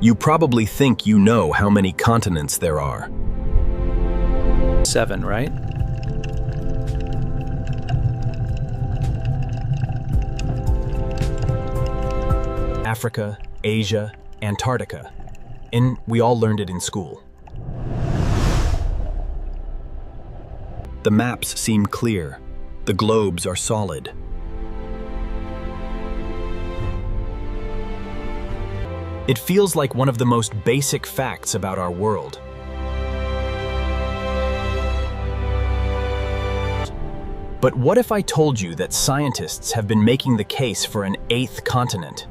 You probably think you know how many continents there are. 7, right? Africa, Asia, Antarctica. We all learned it in school. The maps seem clear. The globes are solid. It feels like one of the most basic facts about our world. But what if I told you that scientists have been making the case for an 8th continent?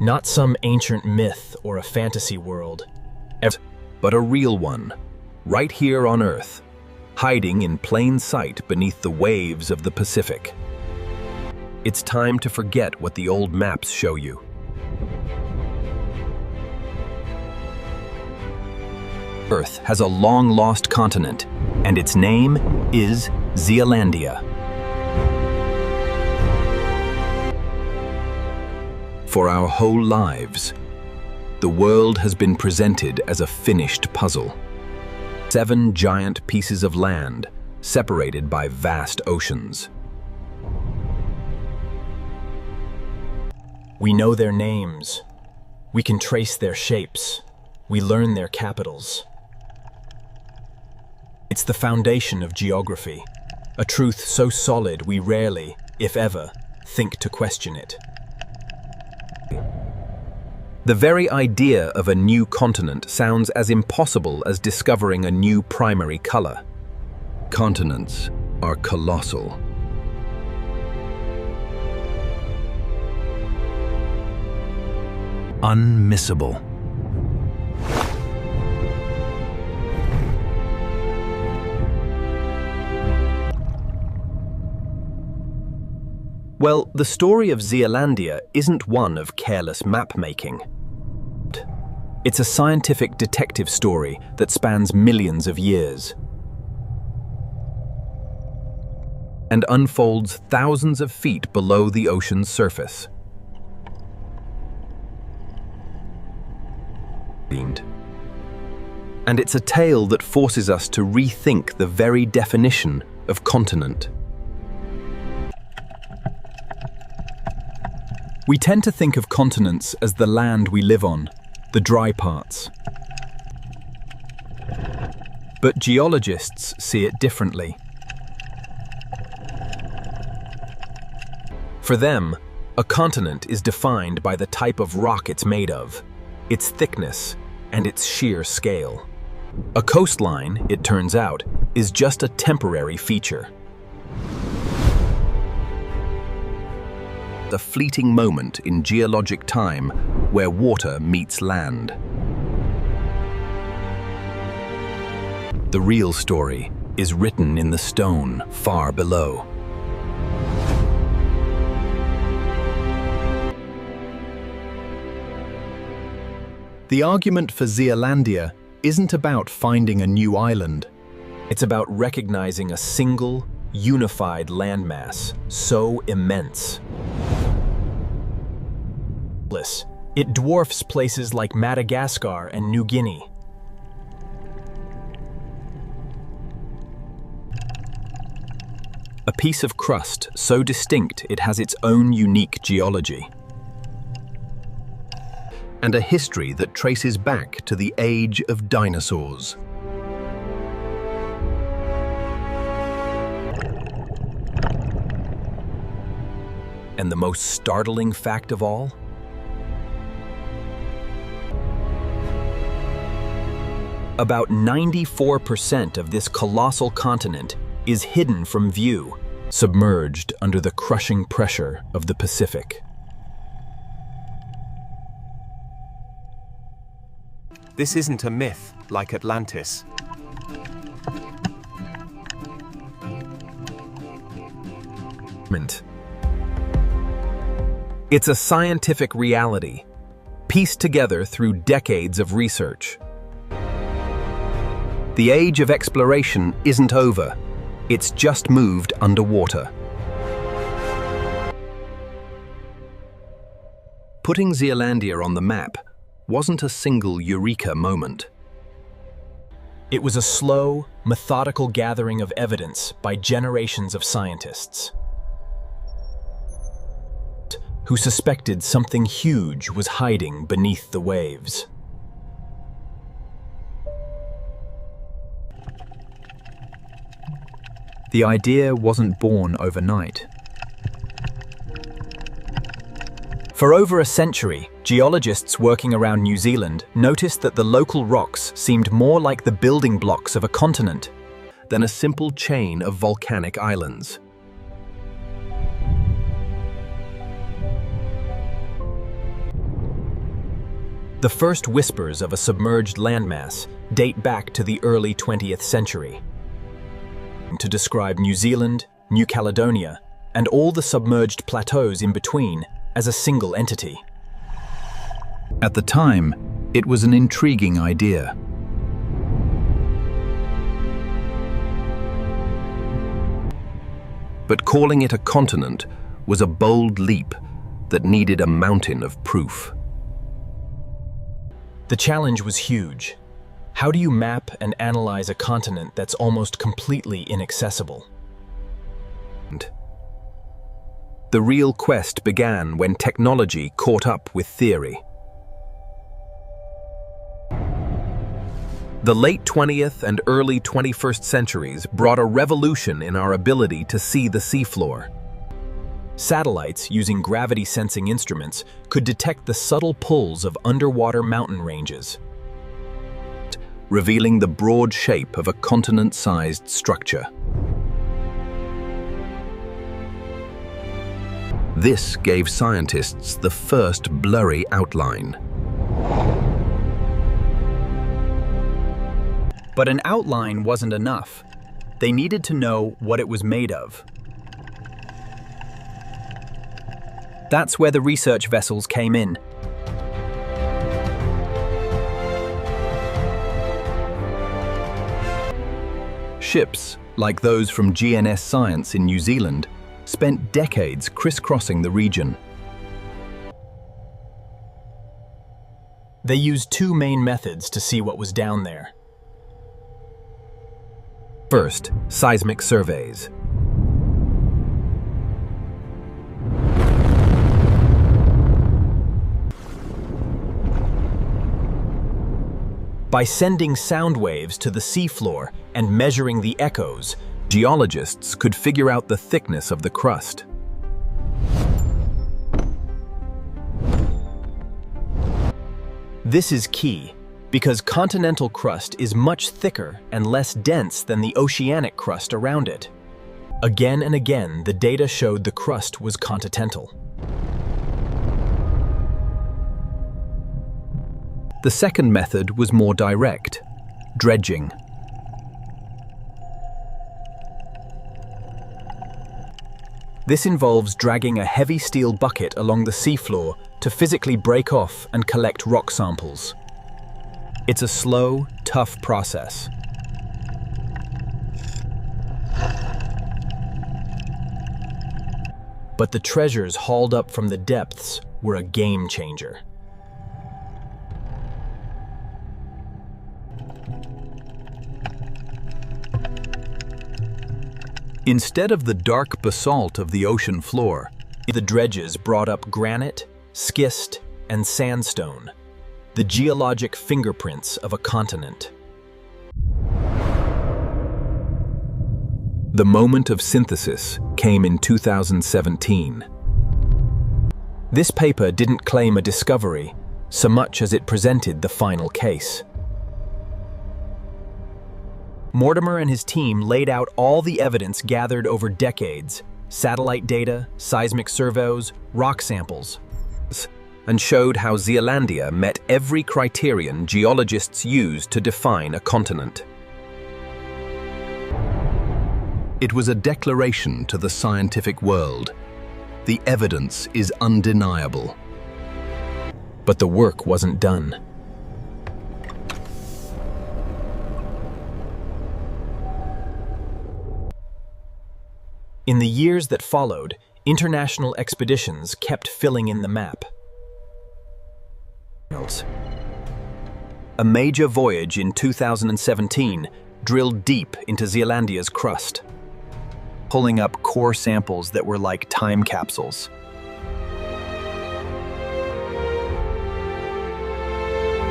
Not some ancient myth or a fantasy world, but a real one, right here on Earth, hiding in plain sight beneath the waves of the Pacific. It's time to forget what the old maps show you. Earth has a long-lost continent, and its name is Zealandia. For our whole lives, the world has been presented as a finished puzzle. 7 giant pieces of land, separated by vast oceans. We know their names. We can trace their shapes. We learn their capitals. It's the foundation of geography, a truth so solid we rarely, if ever, think to question it. The very idea of a new continent sounds as impossible as discovering a new primary color. Continents are colossal. Unmissable. Well, the story of Zealandia isn't one of careless map-making. It's a scientific detective story that spans millions of years and unfolds thousands of feet below the ocean's surface. And it's a tale that forces us to rethink the very definition of continent. We tend to think of continents as the land we live on, the dry parts. But geologists see it differently. For them, a continent is defined by the type of rock it's made of, its thickness, and its sheer scale. A coastline, it turns out, is just a temporary feature. A fleeting moment in geologic time where water meets land. The real story is written in the stone far below. The argument for Zealandia isn't about finding a new island. It's about recognizing a single, unified landmass so immense. It dwarfs places like Madagascar and New Guinea. A piece of crust so distinct it has its own unique geology. And a history that traces back to the age of dinosaurs. And the most startling fact of all? About 94% of this colossal continent is hidden from view, submerged under the crushing pressure of the Pacific. This isn't a myth like Atlantis. It's a scientific reality, pieced together through decades of research. The age of exploration isn't over, it's just moved underwater. Putting Zealandia on the map wasn't a single eureka moment. It was a slow, methodical gathering of evidence by generations of scientists who suspected something huge was hiding beneath the waves. The idea wasn't born overnight. For over a century, geologists working around New Zealand noticed that the local rocks seemed more like the building blocks of a continent than a simple chain of volcanic islands. The first whispers of a submerged landmass date back to the early 20th century. To describe New Zealand, New Caledonia, and all the submerged plateaus in between as a single entity. At the time, it was an intriguing idea. But calling it a continent was a bold leap that needed a mountain of proof. The challenge was huge. How do you map and analyze a continent that's almost completely inaccessible? The real quest began when technology caught up with theory. The late 20th and early 21st centuries brought a revolution in our ability to see the seafloor. Satellites, using gravity-sensing instruments, could detect the subtle pulls of underwater mountain ranges, revealing the broad shape of a continent-sized structure. This gave scientists the first blurry outline. But an outline wasn't enough. They needed to know what it was made of. That's where the research vessels came in. Ships, like those from GNS Science in New Zealand, spent decades crisscrossing the region. They used two main methods to see what was down there. First, seismic surveys. By sending sound waves to the seafloor and measuring the echoes, Geologists could figure out the thickness of the crust. This is key, because continental crust is much thicker and less dense than the oceanic crust around it. Again and again, the data showed the crust was continental. The second method was more direct: dredging. This involves dragging a heavy steel bucket along the seafloor to physically break off and collect rock samples. It's a slow, tough process. But the treasures hauled up from the depths were a game changer. Instead of the dark basalt of the ocean floor, The dredges brought up granite, schist, and sandstone, the geologic fingerprints of a continent. the moment of synthesis came in 2017. This paper didn't claim a discovery so much as it presented the final case. Mortimer and his team laid out all the evidence gathered over decades: satellite data, seismic surveys, rock samples, and showed how Zealandia met every criterion geologists use to define a continent. It was a declaration to the scientific world. The evidence is undeniable. but the work wasn't done. In the years that followed, international expeditions kept filling in the map. A major voyage in 2017 drilled deep into Zealandia's crust, pulling up core samples that were like time capsules.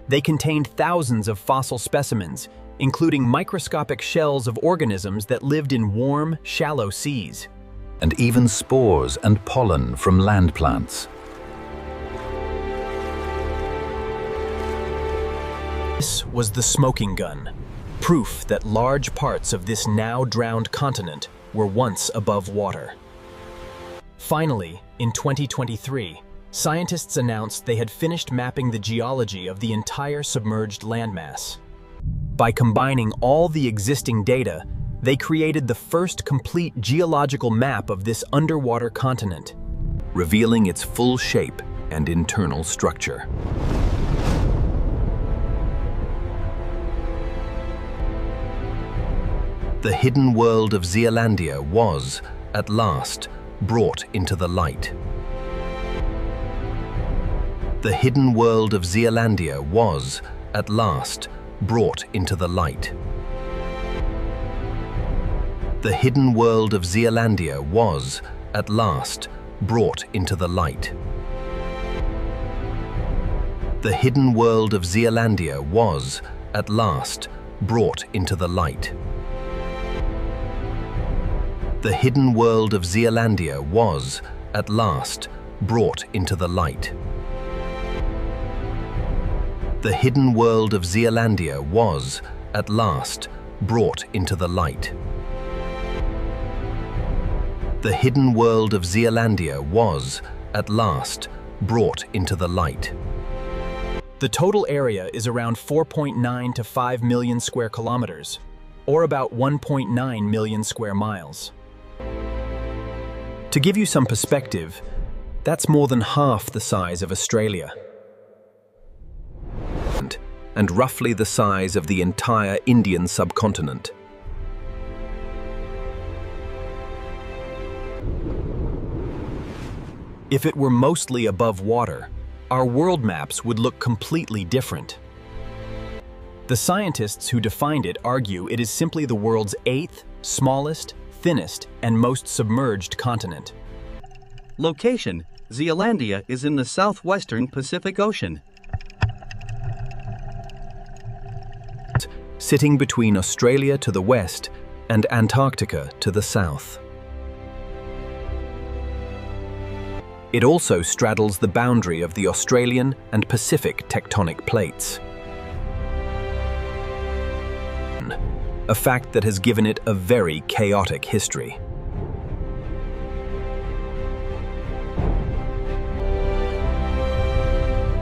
They contained thousands of fossil specimens, including microscopic shells of organisms that lived in warm, shallow seas. And even spores and pollen from land plants. This was the smoking gun, proof that large parts of this now drowned continent were once above water. Finally, in 2023, scientists announced they had finished mapping the geology of the entire submerged landmass. By combining all the existing data, they created the first complete geological map of this underwater continent, revealing its full shape and internal structure. The hidden world of Zealandia was, at last, brought into the light. The hidden world of Zealandia was, at last, brought into the light. The hidden world of Zealandia was, at last, brought into the light. The hidden world of Zealandia was, at last, brought into the light. The hidden world of Zealandia was, at last, brought into the light. The hidden world of Zealandia was, at last, brought into the light. The hidden world of Zealandia was, at last, brought into the light. The total area is around 4.9 to 5 million square kilometers, or about 1.9 million square miles. To give you some perspective, that's more than half the size of Australia. And roughly the size of the entire Indian subcontinent. If it were mostly above water, our world maps would look completely different. The scientists who defined it argue it is simply the world's 8th, smallest, thinnest, and most submerged continent. Location: Zealandia is in the southwestern Pacific Ocean. Sitting between Australia to the west and Antarctica to the south. It also straddles the boundary of the Australian and Pacific tectonic plates. A fact that has given it a very chaotic history.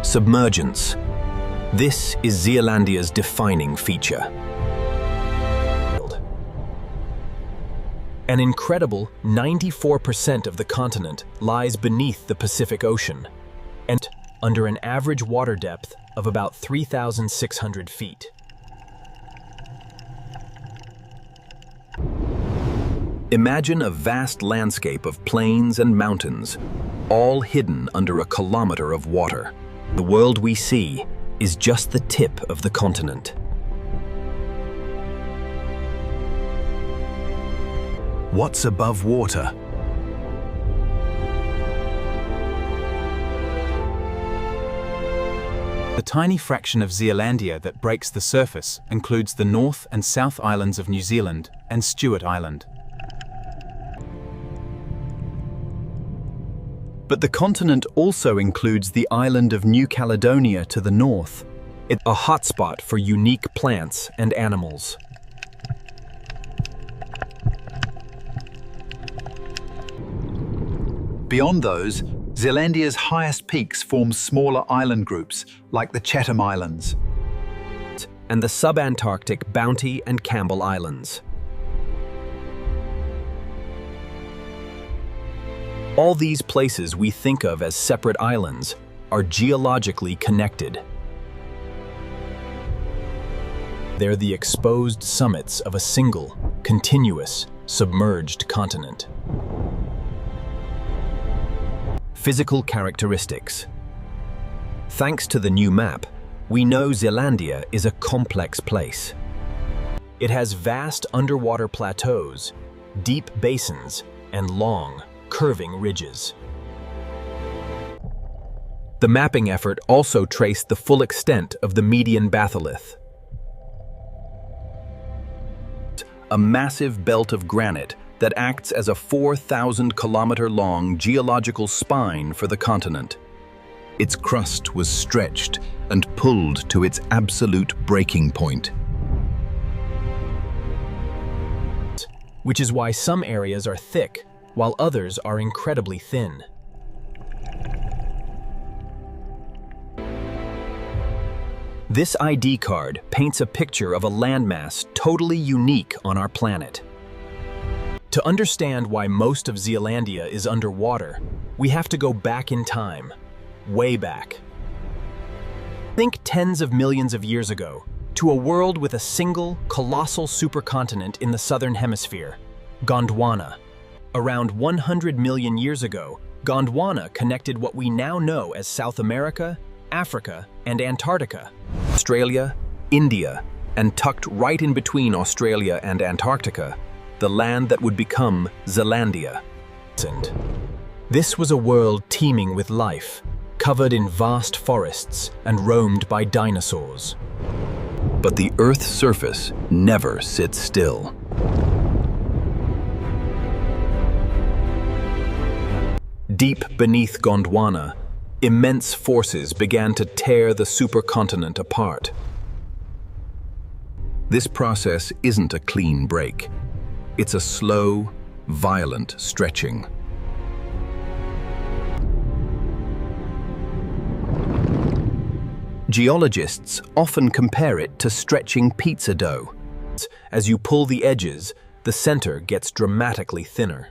Submergence. This is Zealandia's defining feature. An incredible 94% of the continent lies beneath the Pacific Ocean and under an average water depth of about 3,600 feet. Imagine a vast landscape of plains and mountains, all hidden under a kilometer of water. The world we see is just the tip of the continent. What's above water? The tiny fraction of Zealandia that breaks the surface includes the North and South Islands of New Zealand and Stewart Island. But the continent also includes the island of New Caledonia to the north. It's a hotspot for unique plants and animals. Beyond those, Zealandia's highest peaks form smaller island groups, like the Chatham Islands. And the subantarctic Bounty and Campbell Islands. All these places we think of as separate islands are geologically connected. They're the exposed summits of a single, continuous, submerged continent. Physical characteristics. Thanks to the new map, we know Zealandia is a complex place. It has vast underwater plateaus, deep basins, and long, curving ridges. The mapping effort also traced the full extent of the median batholith, a massive belt of granite that acts as a 4,000-kilometer-long geological spine for the continent. Its crust was stretched and pulled to its absolute breaking point, which is why some areas are thick, while others are incredibly thin. This ID card paints a picture of a landmass totally unique on our planet. To understand why most of Zealandia is underwater, we have to go back in time, way back. Think tens of millions of years ago, to a world with a single, colossal supercontinent in the southern hemisphere, Gondwana. Around 100 million years ago, Gondwana connected what we now know as South America, Africa, and Antarctica, Australia, India, and tucked right in between Australia and Antarctica, the land that would become Zealandia. This was a world teeming with life, covered in vast forests and roamed by dinosaurs. But the Earth's surface never sits still. Deep beneath Gondwana, immense forces began to tear the supercontinent apart. This process isn't a clean break. It's a slow, violent stretching. Geologists often compare it to stretching pizza dough. As you pull the edges, the center gets dramatically thinner.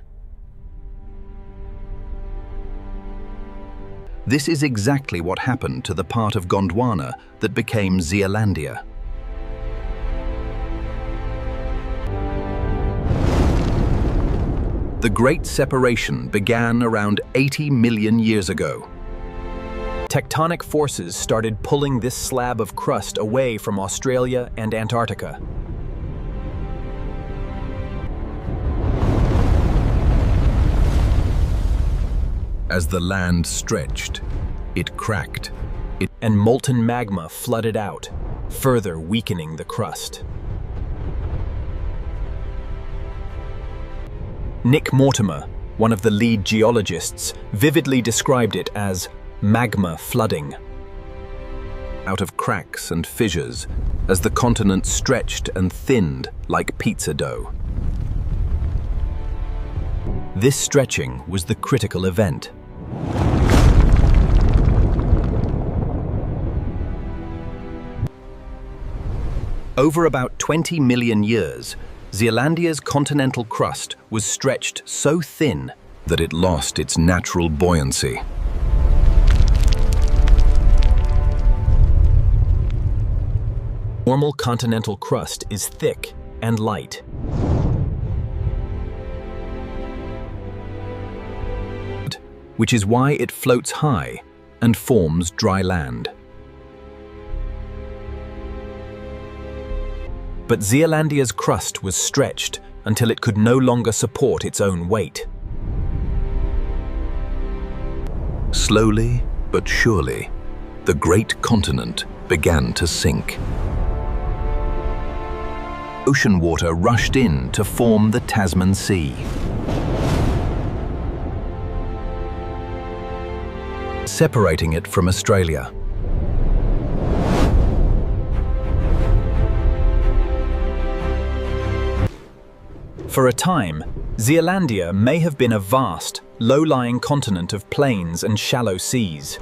This is exactly what happened to the part of Gondwana that became Zealandia. The Great Separation began around 80 million years ago. Tectonic forces started pulling this slab of crust away from Australia and Antarctica. As the land stretched, it cracked, and molten magma flooded out, further weakening the crust. Nick Mortimer, one of the lead geologists, vividly described it as magma flooding. Out of cracks and fissures as the continent stretched and thinned like pizza dough. This stretching was the critical event. Over about 20 million years, Zealandia's continental crust was stretched so thin that it lost its natural buoyancy. Normal continental crust is thick and light. Which is why it floats high and forms dry land. But Zealandia's crust was stretched until it could no longer support its own weight. Slowly but surely, the great continent began to sink. Ocean water rushed in to form the Tasman Sea. Separating it from Australia. For a time, Zealandia may have been a vast, low-lying continent of plains and shallow seas.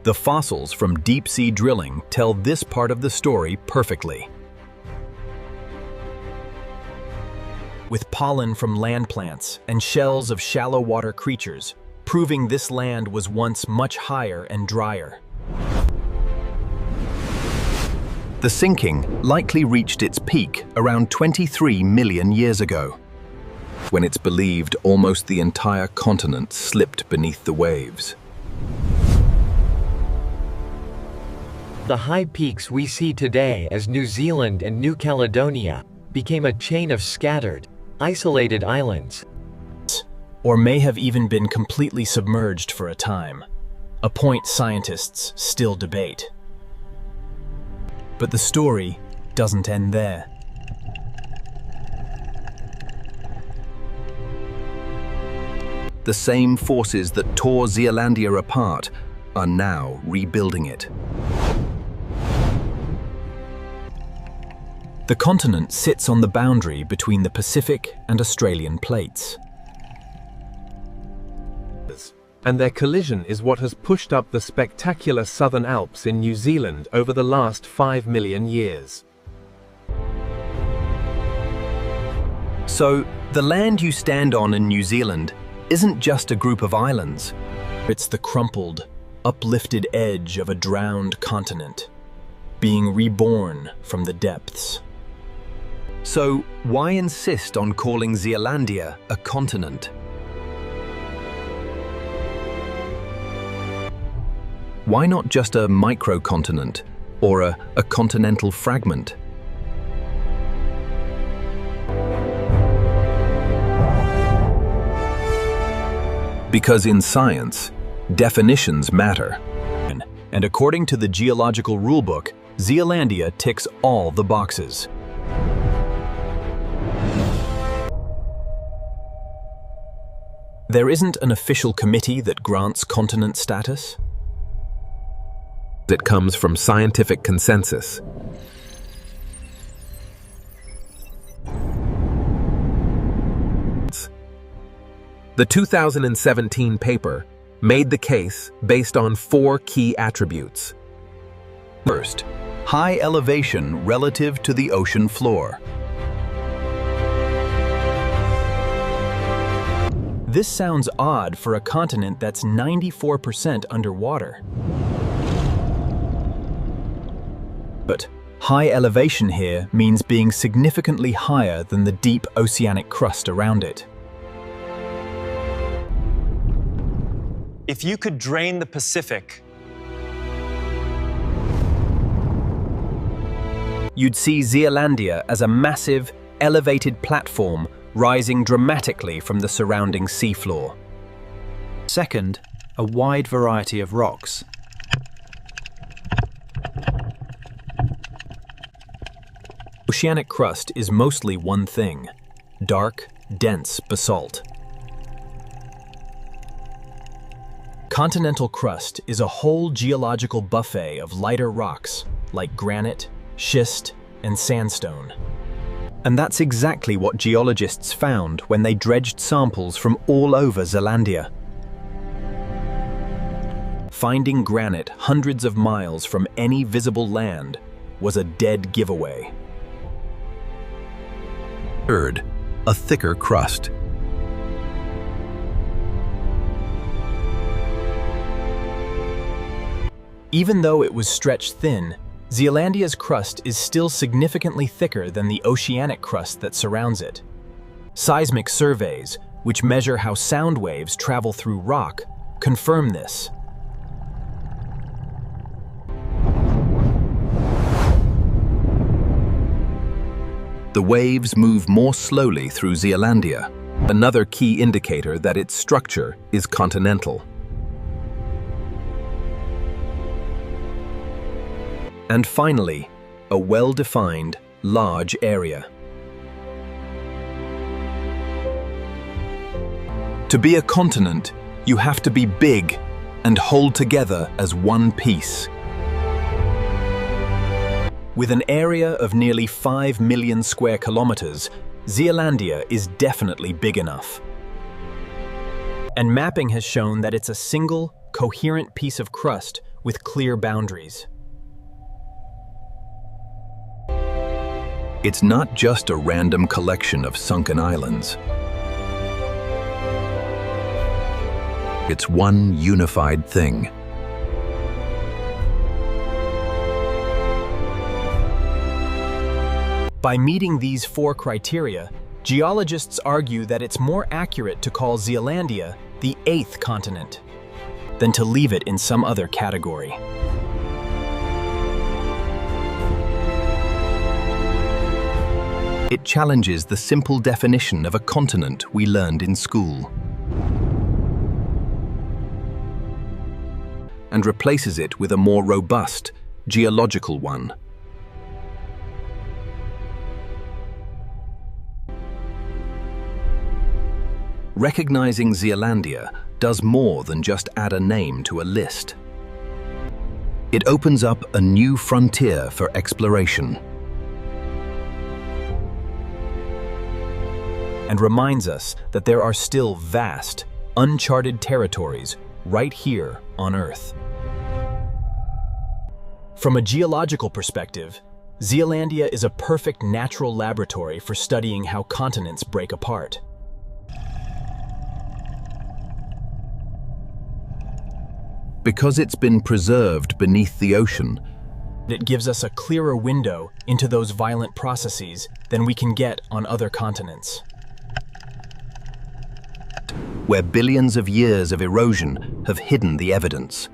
The fossils from deep-sea drilling tell this part of the story perfectly. With pollen from land plants and shells of shallow water creatures, proving this land was once much higher and drier. The sinking likely reached its peak around 23 million years ago, when it's believed almost the entire continent slipped beneath the waves. The high peaks we see today as New Zealand and New Caledonia became a chain of scattered, isolated islands. Or may have even been completely submerged for a time, a point scientists still debate. But the story doesn't end there. The same forces that tore Zealandia apart are now rebuilding it. The continent sits on the boundary between the Pacific and Australian plates. And their collision is what has pushed up the spectacular Southern Alps in New Zealand over the last 5 million years. So, the land you stand on in New Zealand isn't just a group of islands. It's the crumpled, uplifted edge of a drowned continent, being reborn from the depths. So, why insist on calling Zealandia a continent? Why not just a microcontinent or a continental fragment? Because in science, definitions matter. And according to the geological rulebook, Zealandia ticks all the boxes. There isn't an official committee that grants continent status. It comes from scientific consensus. The 2017 paper made the case based on 4 key attributes. First, high elevation relative to the ocean floor. This sounds odd for a continent that's 94% underwater. But high elevation here means being significantly higher than the deep oceanic crust around it. If you could drain the Pacific, you'd see Zealandia as a massive, elevated platform rising dramatically from the surrounding seafloor. Second, a wide variety of rocks. Oceanic crust is mostly one thing: dark, dense basalt. Continental crust is a whole geological buffet of lighter rocks like granite, schist, and sandstone. And that's exactly what geologists found when they dredged samples from all over Zealandia. Finding granite hundreds of miles from any visible land was a dead giveaway. Third, a thicker crust. Even though it was stretched thin, Zealandia's crust is still significantly thicker than the oceanic crust that surrounds it. Seismic surveys, which measure how sound waves travel through rock, confirm this. The waves move more slowly through Zealandia, another key indicator that its structure is continental. And finally, a well-defined, large area. To be a continent, you have to be big and hold together as one piece. With an area of nearly 5 million square kilometers, Zealandia is definitely big enough. And mapping has shown that it's a single, coherent piece of crust with clear boundaries. It's not just a random collection of sunken islands. It's one unified thing. By meeting these 4 criteria, geologists argue that it's more accurate to call Zealandia the 8th continent than to leave it in some other category. It challenges the simple definition of a continent we learned in school and replaces it with a more robust, geological one. Recognizing Zealandia does more than just add a name to a list. It opens up a new frontier for exploration and reminds us that there are still vast, uncharted territories right here on Earth. From a geological perspective, Zealandia is a perfect natural laboratory for studying how continents break apart. Because it's been preserved beneath the ocean, It gives us a clearer window into those violent processes than we can get on other continents. where billions of years of erosion have hidden the evidence.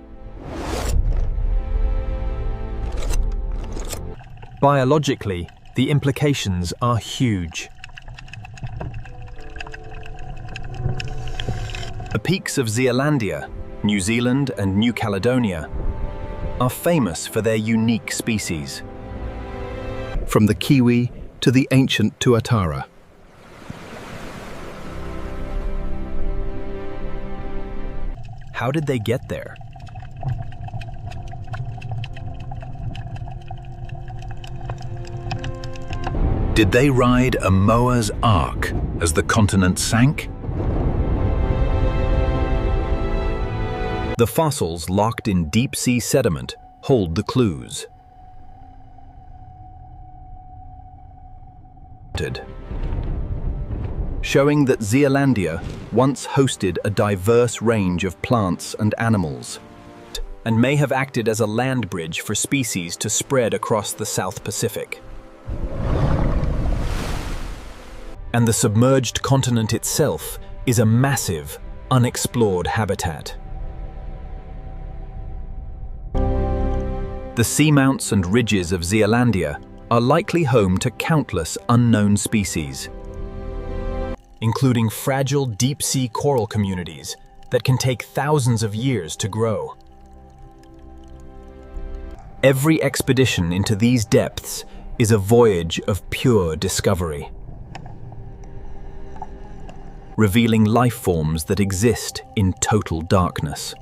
Biologically, the implications are huge. The peaks of Zealandia, New Zealand and New Caledonia, are famous for their unique species. From the kiwi to the ancient tuatara. How did they get there? Did they ride a Noah's Ark as the continent sank? The fossils locked in deep-sea sediment hold the clues. Showing that Zealandia once hosted a diverse range of plants and animals, And may have acted as a land bridge for species to spread across the South Pacific. And the submerged continent itself is a massive, unexplored habitat. The seamounts and ridges of Zealandia are likely home to countless unknown species, including fragile deep-sea coral communities that can take thousands of years to grow. Every expedition into these depths is a voyage of pure discovery, revealing life forms that exist in total darkness.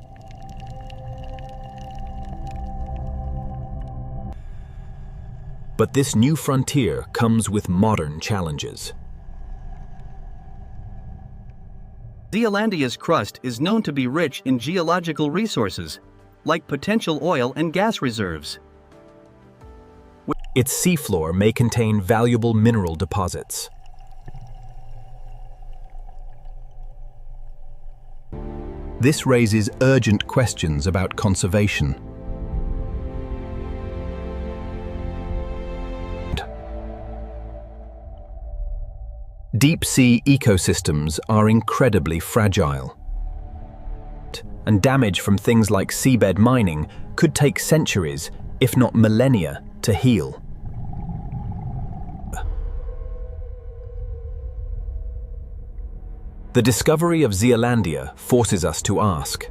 But this new frontier comes with modern challenges. Zealandia's crust is known to be rich in geological resources, like potential oil and gas reserves. Its seafloor may contain valuable mineral deposits. This raises urgent questions about conservation. Deep-sea ecosystems are incredibly fragile, and damage from things like seabed mining could take centuries, if not millennia, to heal. The discovery of Zealandia forces us to ask,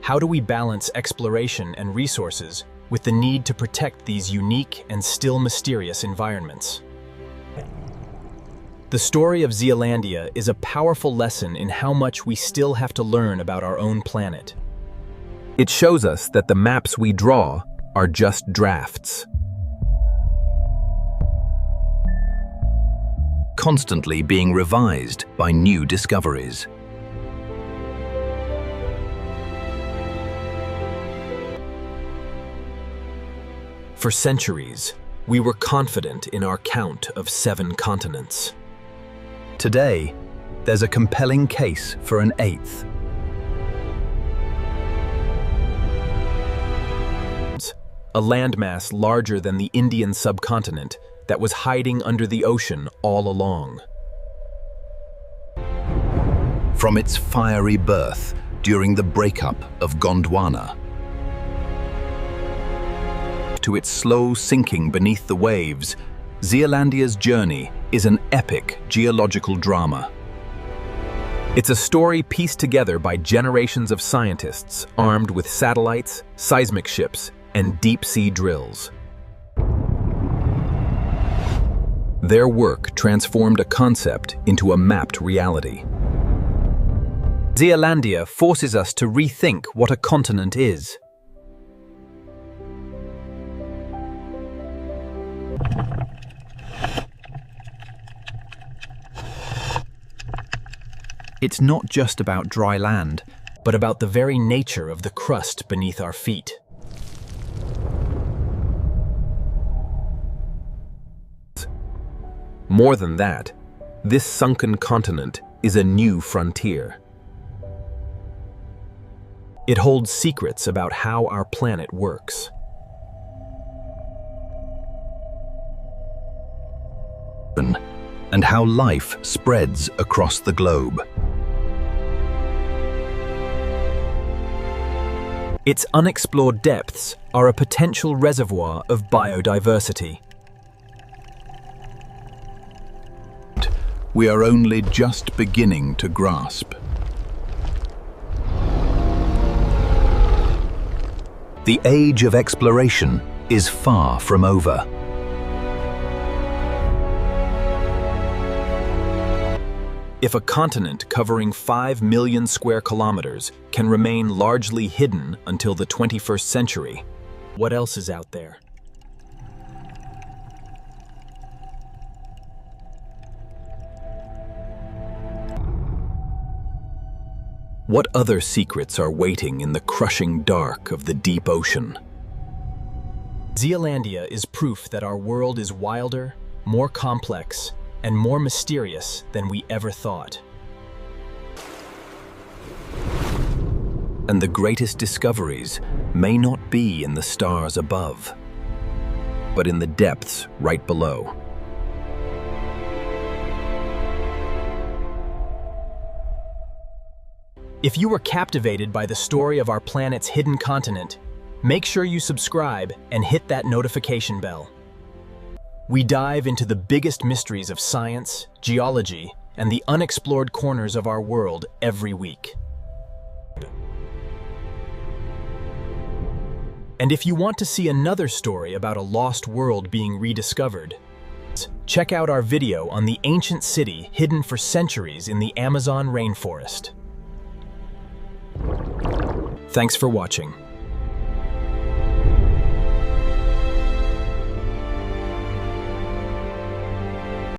how do we balance exploration and resources with the need to protect these unique and still mysterious environments? The story of Zealandia is a powerful lesson in how much we still have to learn about our own planet. It shows us that the maps we draw are just drafts, constantly being revised by new discoveries. For centuries, we were confident in our count of 7 continents. Today, there's a compelling case for an 8th. A landmass larger than the Indian subcontinent that was hiding under the ocean all along. From its fiery birth during the breakup of Gondwana, to its slow sinking beneath the waves Zealandia's journey is an epic geological drama. It's a story pieced together by generations of scientists armed with satellites, seismic ships, and deep-sea drills. Their work transformed a concept into a mapped reality. Zealandia forces us to rethink what a continent is. It's not just about dry land, but about the very nature of the crust beneath our feet. More than that, this sunken continent is a new frontier. It holds secrets about how our planet works. And how life spreads across the globe. Its unexplored depths are a potential reservoir of biodiversity. We are only just beginning to grasp. The age of exploration is far from over. If a continent covering 5 million square kilometers can remain largely hidden until the 21st century, what else is out there? What other secrets are waiting in the crushing dark of the deep ocean? Zealandia is proof that our world is wilder, more complex, and more mysterious than we ever thought. And the greatest discoveries may not be in the stars above, but in the depths right below. If you were captivated by the story of our planet's hidden continent, make sure you subscribe and hit that notification bell. We dive into the biggest mysteries of science, geology, and the unexplored corners of our world every week. And if you want to see another story about a lost world being rediscovered, check out our video on the ancient city hidden for centuries in the Amazon rainforest. Thanks for watching.